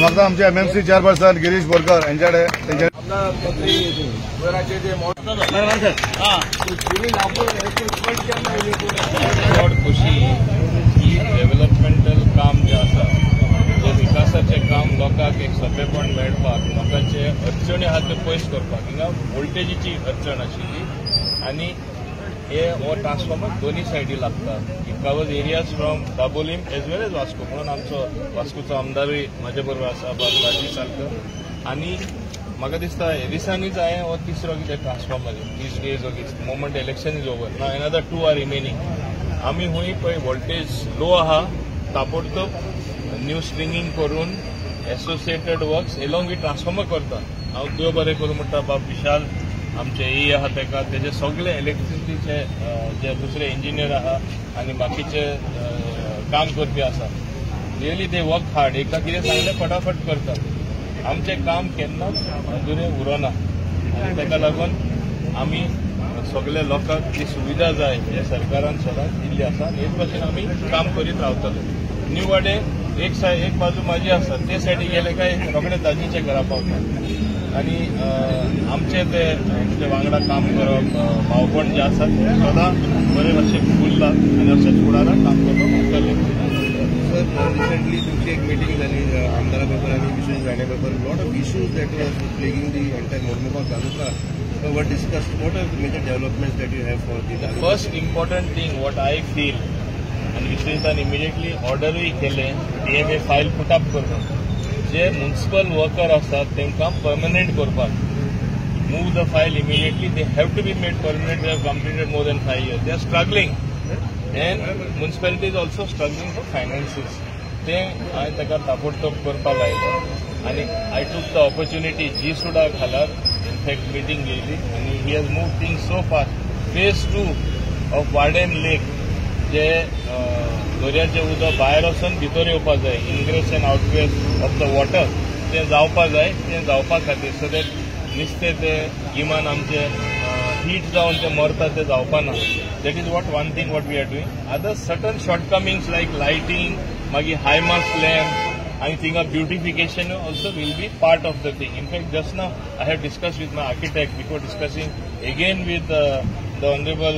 म्हाका आमचे MMC chairperson Girish Borkar यांच्याकडे खुशी ही डेव्हलपमेंटल काम जे आसा जे विकासाचे काम लोकांक एक सोपेपण मेळपाक लोकांचे अडचणी आहा त्यो पयस करपाक हिंगा वोल्टेजीची अडचण आशिल्ली आनी हो ट्रान्सफॉर्मर दोन्ही सायडी लागता. It covers areas from Dabolim as well as Vasco म्हणून आमचो वास्कोचो आमदारूय म्हाजे बरोबर आसा बाजी सारको आनी म्हाका दिसता हे दिसांनीच हांवें हो तिसरो कितें ट्रान्सफॉर्मर दीस days of moment election is over now another 2 are remaining. आमी हुंय पळय वोल्टेज लो आहा ताबडतोब न्यू स्ट्रिंगींग करून associated works along with transformer करता. हांव देव बरें करूं म्हणटा बाब विशाल आमचे ई आहा तेका तेजे सगळे इलेक्ट्रिसिटीचे जे दुसरे इंजिनियर आहा आनी बाकीचे काम करपी आसा रियली दे वर्क हार्ड. एका कितें सांगलें फटाफट करता. आमचें काम केन्नाच अधुरें उरोना आनी तेका लागून आमी सगळे लोकांक जी सुविधा जाय जे सरकारान सदांच दिल्ली आसा हेच भशेन आमी काम करीत रावतले. न्यू वाडे एक बाजू म्हाजी आसा ते सायडीक गेले काय रोखडे दाजीचे घरा पावता आनी आमचे ते वांगडा काम करप भावपण जे आसा सदां बरे भशेन फुल्ला आनी अशेंच फुडाराक काम करप उरतलें. सर रिसेंटली तुमची एक मीटिंग जाली आमदारा बरोबर आनी विशेष जाणे बरोबर lot of issues that were plaguing the entire Mormugao taluka. What discussed? What are the major developments that you have for the first important thing what I feel and विशेषतः immediately ऑर्डरूय केले DMA फायल पुट अप करपाक जे municipal worker असतात तांकां permanent करपाक move the file immediately they have to be made permanent. They have completed more than 5 years. They are struggling and municipality is also struggling for finances. ते हांवें ताका ताबडतोब करपाक लायलो आनी आय टूक द ऑपॉर्च्युनिटी जी सुद्दां घालात इनफॅक्ट मिटींग घेतली आनी he has move things so fast. Phase 2 of वार्डेन लेक जे दर्याचें उदक भायर वचून भितर येवपाक जाय ingress and outgress of the water तें जावपाक जाय. तें जावपा खातीर सो दॅट नुस्तें तें गिमान आमचे हीट जावन तें मरता तें जावपा ना. That is one thing what we are doing. Other certain shortcomings like lighting मागीर हायमार्क्स लॅम्प आनी थिंगा beautification also will be part of the thing. In fact just now I have discuss with my architect before discussing again with the honourable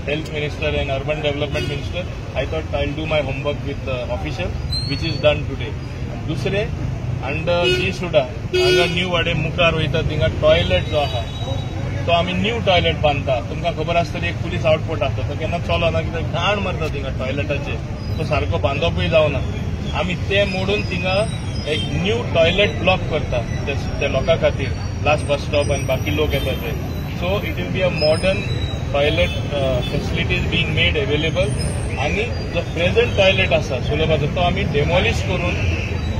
Health Minister and Urban Development Minister. I thought I'll do my homework with the official, which is done today. दुसरे under जी सुद्धा हांगा new वाडे मुखार वयता थिंगा toilet जो आहा तो आमी न्यू टॉयलेट बांदता. तुमकां खबर आसतली एक पुलीस आउटपोर्ट आसता तो केन्ना चलना कित्याक घाण मारता थिंगा टॉयलेटाचे तो सारको बांदपूय जावना. आमी ते मोडून थिंगा एक न्यू टॉयलेट ब्लॉक करता ते लोकां खातीर लास्ट बस स्टॉप आनी बाकी लोक येता ते. So it will be a modern toilet facilities being made available आनी जो प्रेझेंट टॉयलेट आसा सुलभाचो तो आमी डेमॉलिश करून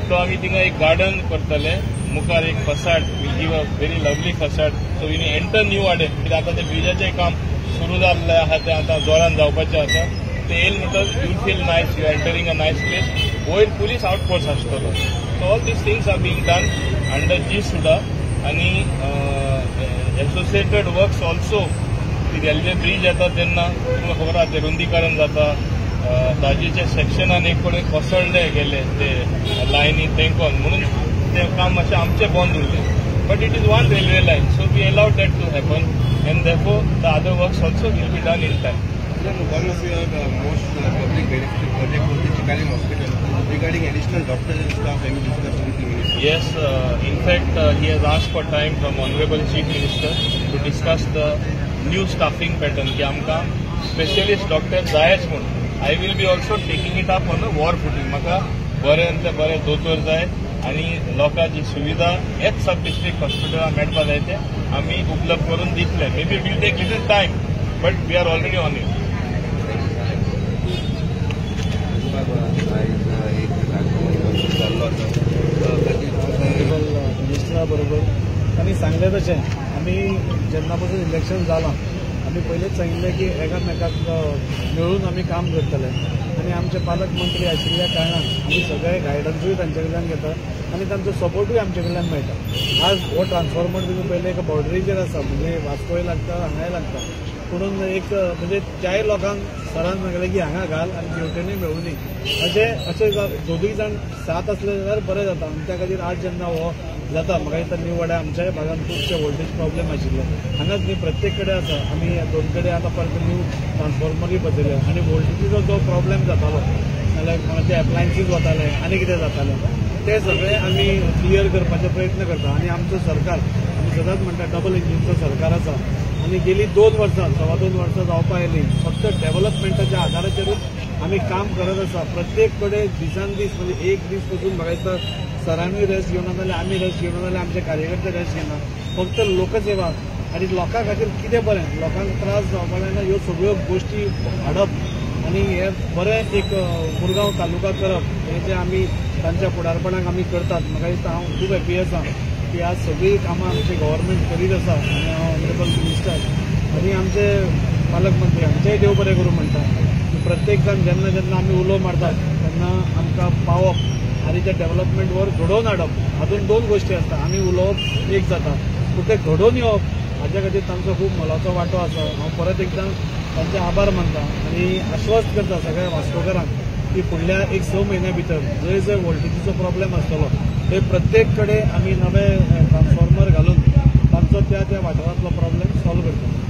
तो आमी थिंगा एक गार्डन करतले. मुखार एक facade will give a very lovely facade. So we enter new वाडे कित्याक आतां ते ब्रिजाचें काम सुरू जाल्लें आहा तें आतां जोरान जावपाचें आसा. ते येयले म्हणटच you feel nice you entering a nice place. वयर पुलीस आउटपोस्ट आसतलो. So all these things are being done under जी सुद्धा आनी associated works also railway bridge येता तेन्ना तुमकां खबर आहा ते रुंदीकरण जाता. दाजीच्या सेक्शनान एक कडेन कोसळ्ळे गेले ते लायनी तेंकोन म्हणून ते काम मातशें आमचें बंद उरलें. But it is one railway line so we allowed that to happen and therefore the other works also will be done in time. One of your most public benefit project was the Chikaling Hospital. Regarding additional doctors and staff, have you discussed with the Minister? Yes, in fact, he has asked for time from Honorable Chief Minister to discuss the new staffing pattern. की आमकां specialist doctor जायच म्हूण. I will be also taking it up on a war footing. म्हाका बरेंतले बरे दोतोर जाय आनी लोकांची सुविधा हेच सब डिस्ट्रिक्ट हॉस्पिटलान मेळपा जाय ते आमी उपलब्ध करून दितले. May be will take little time but we are already on it. मिनिस्टरा बरोबर आनी सांगलें तशें आमी जेन्ना पासून इलेक्शन जालां आमी पयलींच सांगिल्लें की एकामेकाक मेळून आमी काम करतले आनी आमचे पालक मंत्री आशिल्ल्या कारणान आमी सगळे गायडन्सूय तांचे कडल्यान घेता आनी तांचो सपोर्टूय आमचे कडल्यान मेळटा. आज हो ट्रान्सफॉर्मर तुमी पयले एका बॉर्डरीचेर आसा म्हणजे वास्कोय लागता हांगाय लागता म्हणून एक म्हणजे त्याय लोकांक सरान सांगलें की हांगा घाल आनी जेवटेनूय मेळूनी अशें दोगूय जाण साथ असले जाल्यार बरें जाता आनी त्या खातीर आज जेन्ना हो जाता म्हाका दिसता न्यू वाड्या आमच्याय भागात खुबशे वोल्टेज प्रॉब्लेम आशिल्ले हांगाच न्ही प्रत्येक कडेन आसा आमी दोन कडेन आतां परत न्यू ट्रान्सफॉर्मरूय बसयले आनी वोल्टेजीचो जो प्रॉब्लेम जातालो नाल्यार कोणाचे एप्लायन्सीस वताले आनी कितें जातालें ते सगळे आमी क्लियर करपाचे प्रयत्न करता आनी आमचो सरकार आमी सदांच म्हणटा डबल इंजिनचो सरकार आसा आनी गेली 2 वर्सां 2.5 वर्सां जावपा येयली फक्त डेव्हलपमेंटाच्या आदाराचेरूच आमी काम करत आसा प्रत्येक कडेन दिसान दीस म्हणजे एक दीस पसून म्हाका दिसता सरांनी रेस्ट घेवना जाल्यार आमी रेस्ट घेवना जाल्यार आमचे कार्यकर्ते रेस्ट घेना फक्त लोकसेवा आनी लोकां खातीर कितें बरें लोकांक त्रास जावपा जायना ह्यो सगळ्यो गोश्टी हाडप आनी हे बरें एक मुरगांव तालुका करप हे जे आमी तांच्या फुडारपणाक आमी करतात म्हाका दिसता हांव खूब हॅपी आसा की आज सगळीं कामां आमचे गव्हर्मेंट करीत आसा आनी हांव ऑनरेबल मिनिस्टर आनी आमचे पालकमंत्री हांचेय देव बरें करूं म्हणटा की प्रत्येक जाण जेन्ना जेन्ना आमी उलो मारतात तेन्ना आमकां पावप आनी त्या डेव्हलपमेंट वर घडोवन हाडप हातूंत 2 गोश्टी आसता आमी उलोवप एक जाता पूण ते घडोवन येवप हाच्या खातीर तांचो खूब मोलाचो वांटो आसा हांव परत एकदां तांचे आभार मानता आनी आश्वस्त करता सगळ्या वास्कोकारांक की फुडल्या 1-6 म्हयन्या भितर जंय जंय वोल्टेजीचो प्रॉब्लेम आसतलो थंय प्रत्येक कडेन आमी नवे ट्रान्सफॉर्मर घालून तांचो त्या वाठारांतलो प्रॉब्लेम सॉल्व करता.